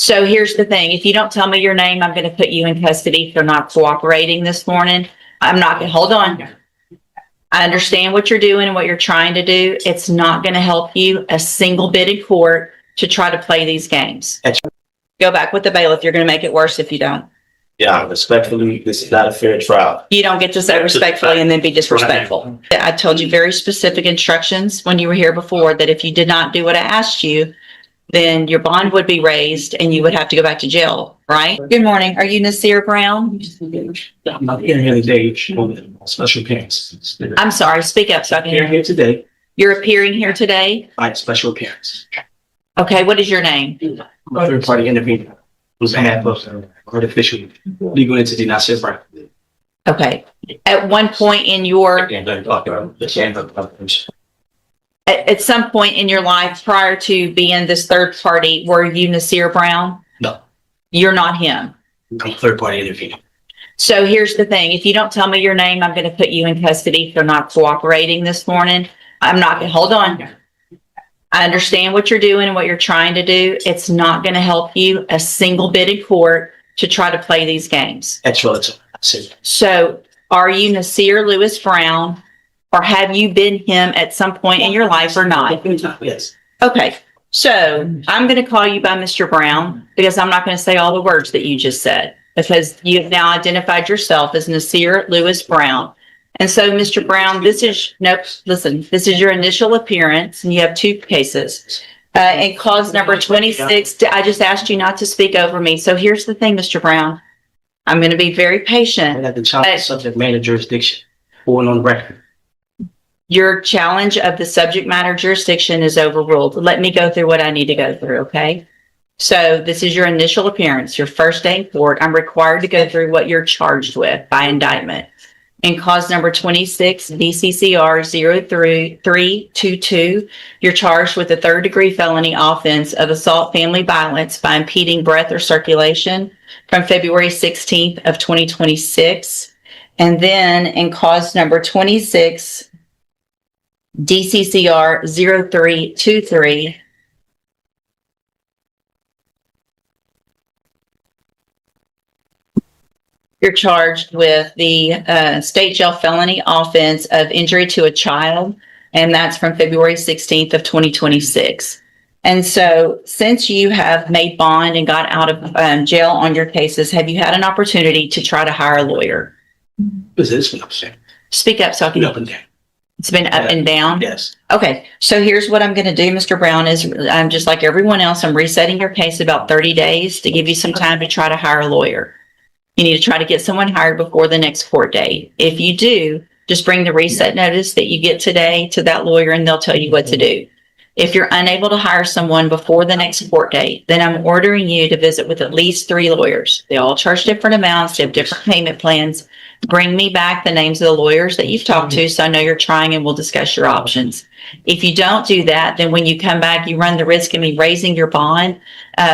So here's the thing. If you don't tell me your name, I'm going to put you in custody for not cooperating this morning. I'm not going to, hold on. I understand what you're doing and what you're trying to do. It's not going to help you a single bit in court to try to play these games. Go back with the bailiff. You're going to make it worse if you don't. Yeah, respectfully, this is not a fair trial. You don't get to say respectfully and then be disrespectful. I told you very specific instructions when you were here before that if you did not do what I asked you, then your bond would be raised and you would have to go back to jail, right? Good morning. Are you Nir Brown? I'm not here today on special appearance. I'm sorry. Speak up so I can hear you. Here today You're appearing here today? by special appearance. Okay. What is your name? I'm a third party intervener on behalf of artificial legal entity, not Nir Brown. Okay. At one point in your, at some point in your life prior to being this third party, were you Nir Brown? No. You're not him. I'm a third party intervener. So here's the thing. If you don't tell me your name, I'm going to put you in custody for not cooperating this morning. I'm not going to, hold on. I understand what you're doing and what you're trying to do. It's not going to help you a single bit in court to try to play these games. That's relative. So are you Nir Lewis Brown, or have you been him at some point in your life or not? Yes. Okay. So I'm going to call you by Mr. Brown because I'm not going to say all the words that you just said because you've now identified yourself as Nir Lewis Brown. And so, Mr. Brown, this is your initial appearance and you have two cases. And cause number 26, I just asked you not to speak over me. So here's the thing, Mr. Brown. I'm going to be very patient. And at the child subject matter jurisdiction, going on record. Your challenge of the subject matter jurisdiction is overruled. Let me go through what I need to go through, okay? So this is your initial appearance, your first day in court. I'm required to go through what you're charged with by indictment. In cause number 26, DCCR 0322, you're charged with a third-degree felony offense of assault family violence by impeding breath or circulation from February 16th of 2026. And then in cause number 26, DCCR 0323, you're charged with the state jail felony offense of injury to a child, and that's from February 16th of 2026. And so since you have made bond and got out of jail on your cases, have you had an opportunity to try to hire a lawyer? It's been up and down. Speak up so I can. Up and down. It's been up and down? Yes. Okay, so here's what I'm going to do, Mr. Brown, is I'm just like everyone else. I'm resetting your case about 30 days to give you some time to try to hire a lawyer. You need to try to get someone hired before the next court date. If you do, just bring the reset notice that you get today to that lawyer and they'll tell you what to do. If you're unable to hire someone before the next court date, then I'm ordering you to visit with at least 3 lawyers. They all charge different amounts, they have different payment plans. Bring me back the names of the lawyers that you've talked to so I know you're trying and we'll discuss your options. If you don't do that, then when you come back, you run the risk of me raising your bond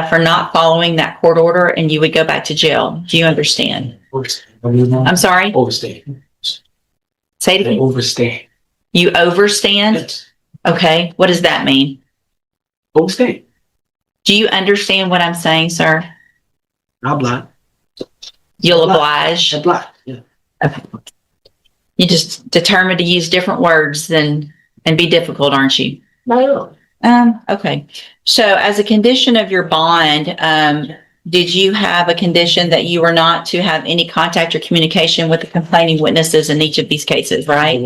for not following that court order and you would go back to jail. Do you understand? I'm sorry? Overstand. Say it again. Overstand. You overstand? Yes. Okay. What does that mean? Overstand. Do you understand what I'm saying, sir? I'm blind. You'll oblige? I'm blind. Yeah. Okay. You just determined to use different words and be difficult, aren't you? No. Okay. So as a condition of your bond, did you have a condition that you were not to have any contact or communication with the complaining witnesses in each of these cases, right?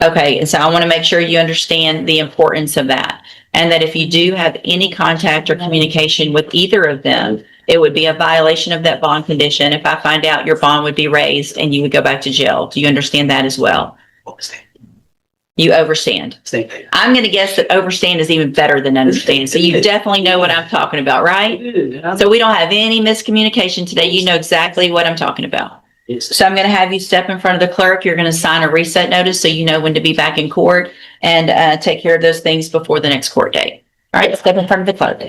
Okay. And so I want to make sure you understand the importance of that. And that if you do have any contact or communication with either of them, it would be a violation of that bond condition. If I find out, your bond would be raised and you would go back to jail. Do you understand that as well? Overstand. You overstand. Same thing. I'm going to guess that overstand is even better than understand. So you definitely know what I'm talking about, right? So we don't have any miscommunication today. You know exactly what I'm talking about. So I'm going to have you step in front of the clerk. You're going to sign a reset notice so you know when to be back in court and take care of those things before the next court date. All right, step in front of the clerk.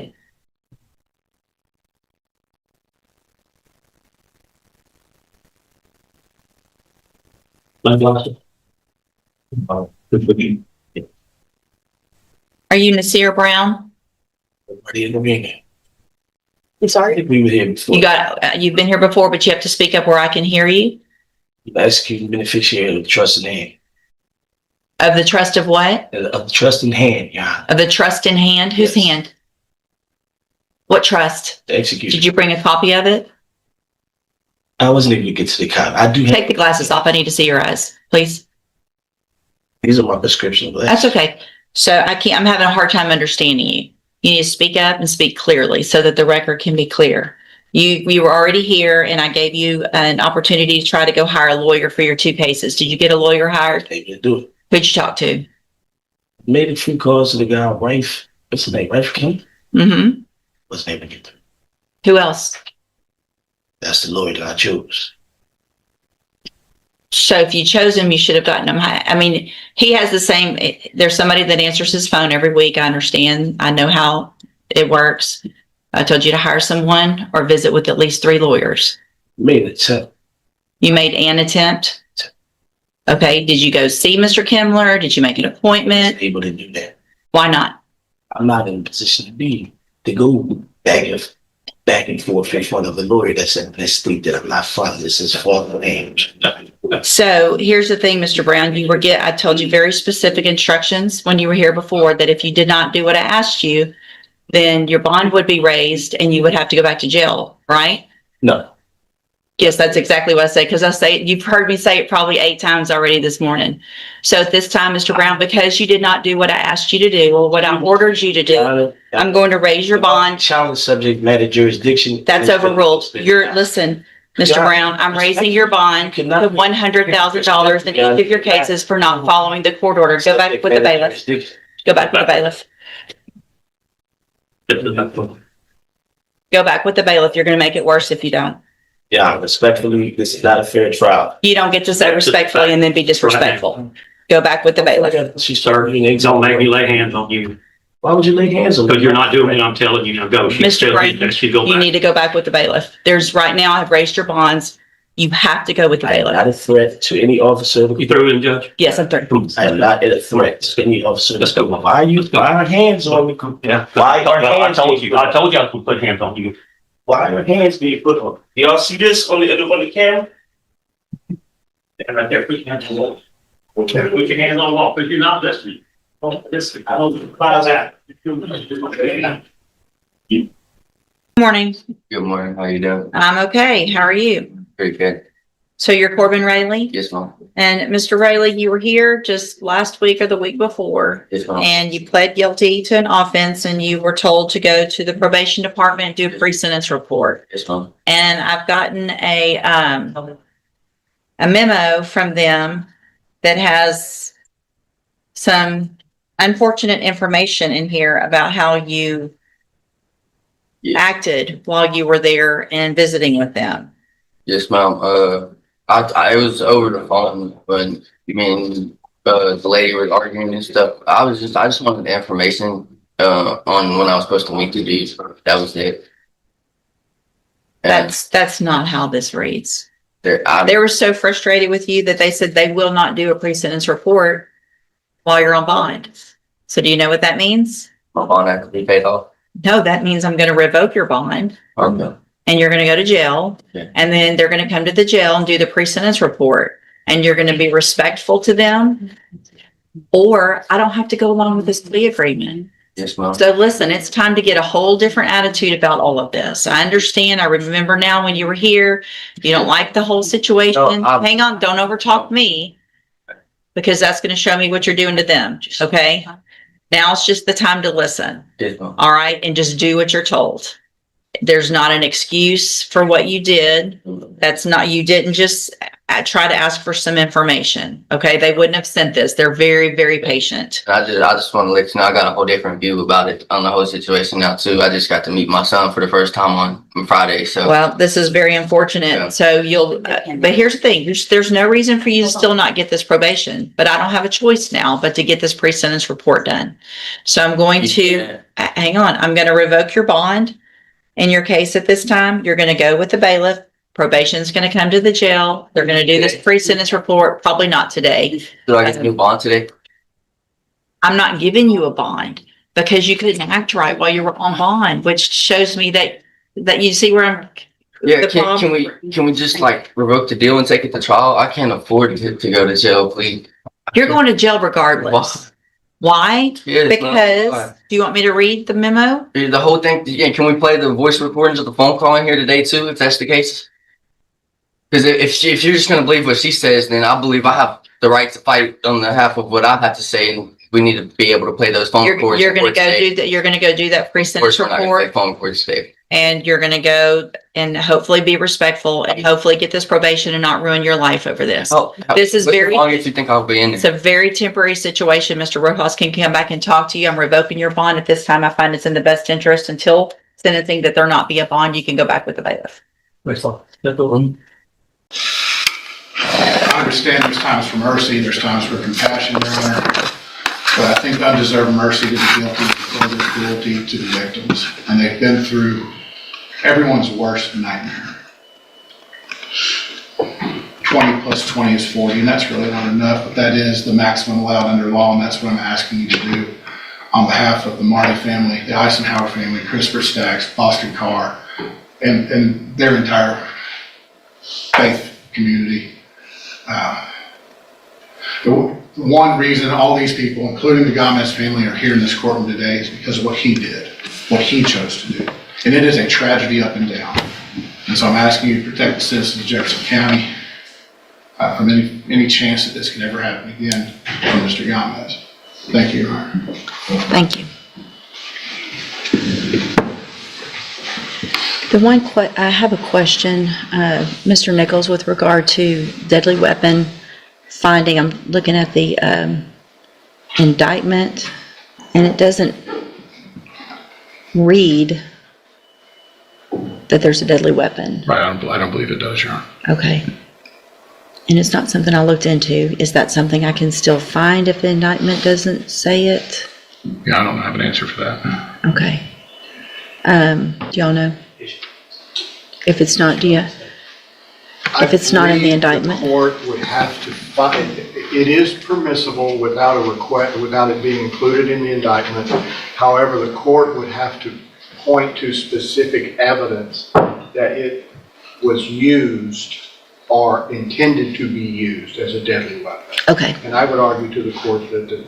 Are you Nir Brown? Ready in the beginning. I'm sorry? We were here before. You've been here before, but you have to speak up where I can hear you. Executing beneficiary of the trust in hand. Of the trust of what? Of the trust in hand, yeah. Of the trust in hand? Whose Yes. hand? What trust? The execution. Did you bring a copy of it? I wasn't able to get to the copy. I do have. Take the glasses off. I need to see your eyes, please. These are my prescription glasses. That's okay. So I'm having a hard time understanding you. You need to speak up and speak clearly so that the record can be clear. You were already here and I gave you an opportunity to try to go hire a lawyer for your 2 cases. Did you get a lawyer hired? Able to do it. Who'd you talk to? Made a few calls to the guy, Rafe. What's his name? Rafe King? Mm-hmm. What's his name again? Who else? That's the lawyer that I chose. So if you chose him, you should have gotten him high. I mean, he has the same, there's somebody that answers his phone every week. I understand. I know how it works. I told you to hire someone or visit with at least 3 lawyers. Made an attempt. You made an attempt? Okay. Did you go see Mr. Kimler? Did you make an appointment? Able to do that. Why not? I'm not in a position to go back and forth in front of a lawyer that's in this state that I'm not finding this is for the age. So here's the thing, Mr. Brown, I told you very specific instructions when you were here before that if you did not do what I asked you, then your bond would be raised and you would have to go back to jail, right? No. Yes, that's exactly what I say, because you've heard me say it probably 8 times already this morning. So at this time, Mr. Brown, because you did not do what I asked you to do or what I ordered you to do, I'm going to raise your bond. Challenge subject matter jurisdiction. That's overruled. Listen, Mr. Brown, I'm raising your bond to $100,000 in each of your cases for not following the court order. Go back with the bailiff. Go back with the bailiff. Go back with the bailiff. You're going to make it worse if you don't. Yeah, respectfully, this is not a fair trial. You don't get to say respectfully and then be disrespectful. Go back with the bailiff. She started being Don't make me lay hands on you, Why would you lay hands on me? because you're not doing what I'm telling you. Now go. Mr. Brown, you back. need to go back with the bailiff. Right now, I've raised your bonds. You have to go with the I am not bailiff. a threat to any officer. You through in, Judge? Yes, I'm through. I am not a threat to any officer. Let's go. Why are hands on me? Yeah. Why are I hands told you. I being told you I was gonna put hands on you. Why are hands being put on? Y'all see this on the camera? And right there, put your hands on the wall. Put your hands on the wall, because you're not listening. Don't listen. I don't advise that. Good morning. Good morning. How you doing? I'm okay. How are you? Pretty good. So you're Corbin Rayleigh? Yes, ma'am. And Mr. Rayleigh, you were here just last week or the week before, Yes, ma'am. and you pled guilty to an offense and you were told to go to the probation department and do a pre-sentence report. Yes, ma'am. And I've gotten a memo from them that has some unfortunate information in here about how you Yeah. acted while you were there and visiting with them. Yes, ma'am. I was over the phone when the lady was arguing and stuff. I just wanted the information on when I was supposed to meet the dudes. That was it. And That's not how this reads. I They were so frustrated with you that they said they will not do a pre-sentence report while you're on bond. So do you know what that means? my bond had to be paid off. No, that means I'm going to revoke your bond Okay. and you're going to go to jail. Yeah. And then they're going to come to the jail and do the pre-sentence report. And you're going to be respectful to them. Or I don't have to go along with this plea agreement. Yes, ma'am. So listen, it's time to get a whole different attitude about all of this. I understand. I remember now when you were here, you don't like the whole situation. No, Hang on, don't overtalk me because that's going to show me what you're doing to them. Okay. Now it's just the time to listen. Yes, ma'am. All right. And just do what you're told. There's not an excuse for what you did. You didn't just try to ask for some information. Okay. They wouldn't have sent this. They're very, very patient. I just want to let you know I got a whole different view about it on the whole situation now too. I just got to meet my son for the first time on Friday. So Well, this is very unfortunate. Yeah. So but here's the thing. There's no reason for you to still not get this probation, but I don't have a choice now but to get this pre-sentence report done. So I'm going to, hang on, I'm going to revoke your bond in your case at this time. You're going to go with the bailiff. Probation's going to come to the jail. They're going to do this pre-sentence report, probably not today. do I get a new bond today? I'm not giving you a bond because you couldn't act right while you were on bond, which shows me that That you see where I'm? Yeah, the problem? can we just like revoke the deal and take it to trial? I can't afford to go to jail, please. You're going to jail regardless. Why? Yeah, it's not- Because, do you want me to read the memo? the whole thing, yeah, can we play the voice recordings of the phone call in here today too, if that's the case? Because if you're just gonna believe what she says, then I believe I have the right to fight on behalf of what I have to say, and we need to be able to play those phone recordings. You're gonna go do that, you're gonna go do that Of pre-sentence course, we're not gonna play report, phone recordings today. and you're gonna go and hopefully be respectful and hopefully get this probation and not ruin your life over this. Oh, This is very- How long do you think I'll be in It's there? a very temporary situation. Mr. Rojas can come back and talk to you. I'm revoking your bond at this time. I find it's in the best interest until sentencing that there not be a bond. You can go back with the bailiff. I understand there's times for mercy, there's times for compassion, Your Honor, but I think undeserved mercy to the guilty is cruelty to the victims, and they've been through everyone's worst nightmare. 20 plus 20 is 40, and that's really not enough, but that is the maximum allowed under law, and that's what I'm asking you to do on behalf of the Marty family, the Eisenhower family, Christopher Staggs, Oscar Carr, and their entire faith community. The one reason all these people, including the Gomez family, are here in this courtroom today is because of what he did, what he chose to do. And it is a tragedy up and down. And so I'm asking you to protect the citizens of Jefferson County from any chance that this could ever happen again from Mr. Gomez. Thank you, Your Honor. Thank you. I have a question, Mr. Nichols, with regard to deadly weapon finding. I'm looking at the indictment, and it doesn't read that there's a deadly weapon. Right, I don't believe it does, Your Honor. Okay. And it's not something I looked into. Is that something I can still find if the indictment doesn't say it? Yeah, I don't have an answer for that. Okay. Do y'all know? If it's not, if it's not in the indictment? The court would have to find, it is permissible without a request, without it being included in the indictment. However, the court would have to point to specific evidence that it was used or intended to be used as a deadly weapon. Okay. And I would argue to the court that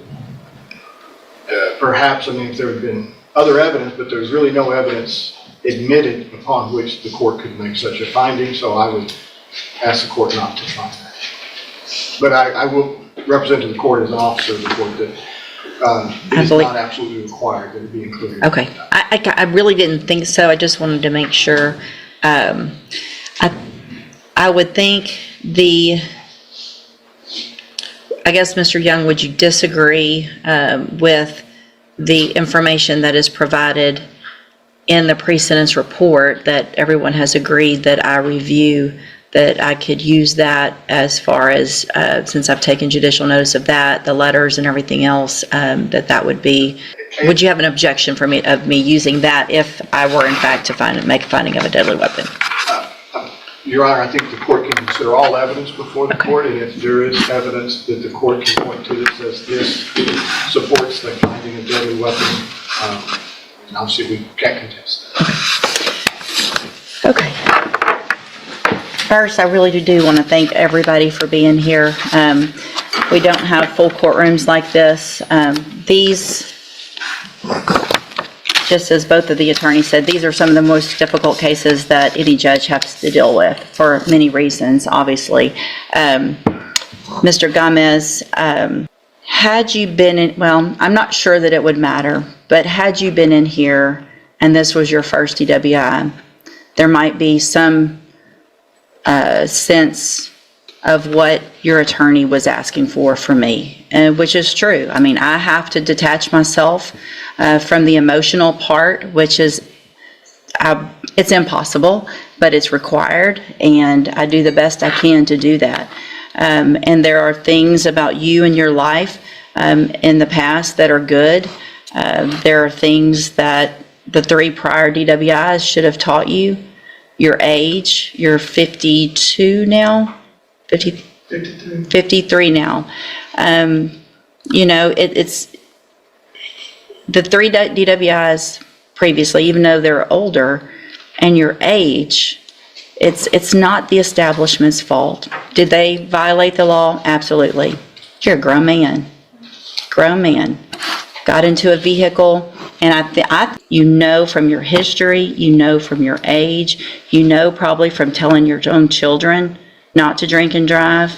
perhaps, I mean, if there had been other evidence, but there's really no evidence admitted upon which the court could make such a finding, so I would ask the court not to find that. But I will represent to the court as an officer of the court that it is not absolutely required that it be included. Okay. I really didn't think so. I just wanted to make sure. I would think I guess, Mr. Young, would you disagree with the information that is provided in the pre-sentence report that everyone has agreed that I review, that I could use that as far as, since I've taken judicial notice of that, the letters and everything else, that would be, would you have an objection for me, of me using that if I were in fact to make a finding of a deadly weapon? Your Honor, I think the court can consider all evidence before the court, and if there is evidence that the court can point to that says this supports the finding of deadly weapon, and obviously we can't contest that. Okay. First, I really do want to thank everybody for being here. We don't have full courtrooms like this. These, just as both of the attorneys said, these are some of the most difficult cases that any judge has to deal with for many reasons, obviously. Mr. Gomez, had you been in, well, I'm not sure that it would matter, but had you been in here and this was your first DWI, there might be some sense of what your attorney was asking for me, which is true. I mean, I have to detach myself from the emotional part, which is, it's impossible, but it's required, and I do the best I can to do that. And there are things about you and your life in the past that are good. There are things that the 3 prior DWIs should have taught you. Your age, you're 52 now, 53 now. You know, it's the 3 DWIs previously, even though they're older and your age, it's not the establishment's fault. Did they violate the law? Absolutely. You're a grown man. Grown man. Got into a vehicle, and you know from your history, you know from your age, you know probably from telling your own children not to drink and drive,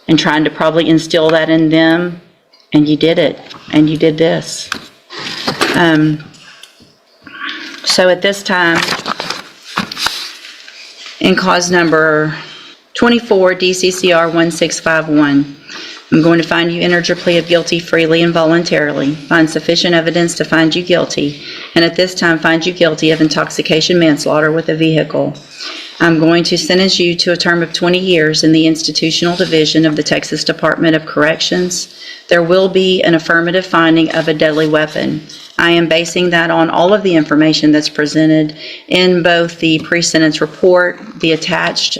and trying to probably instill that in them, and you did it, and you did this. So at this time, in cause number 24, DCCR 1651, I'm going to find you entered your plea of guilty freely and voluntarily, find sufficient evidence to find you guilty, and at this time find you guilty of intoxication manslaughter with a vehicle. I'm going to sentence you to a term of 20 years in the institutional division of the Texas Department of Corrections. There will be an affirmative finding of a deadly weapon. I am basing that on all of the information that's presented in both the pre-sentence report, the attached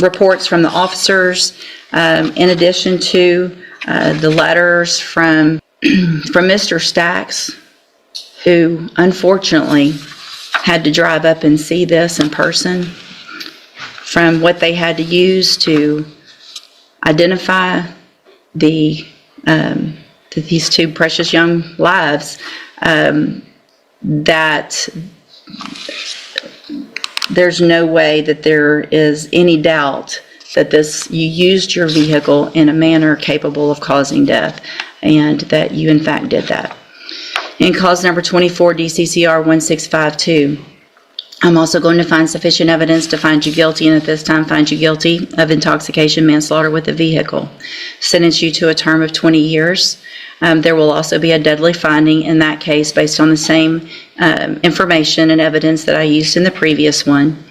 reports from the officers, in addition to the letters from Mr. Stacks, who unfortunately had to drive up and see this in person, from what they had to use to identify these two precious young lives, that there's no way that there is any doubt that you used your vehicle in a manner capable of causing death, and that you in fact did that. In cause number 24, DCCR 1652, I'm also going to find sufficient evidence to find you guilty, and at this time find you guilty of intoxication manslaughter with a vehicle. Sentence you to a term of 20 years. There will also be a deadly finding in that case based on the same information and evidence that I used in the previous one.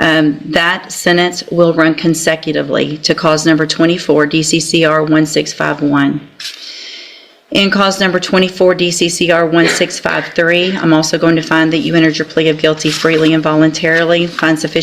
That sentence will run consecutively to cause number 24, DCCR 1651. In cause number 24, DCCR 1653, I'm also going to find that you entered your plea of guilty freely and voluntarily, find sufficient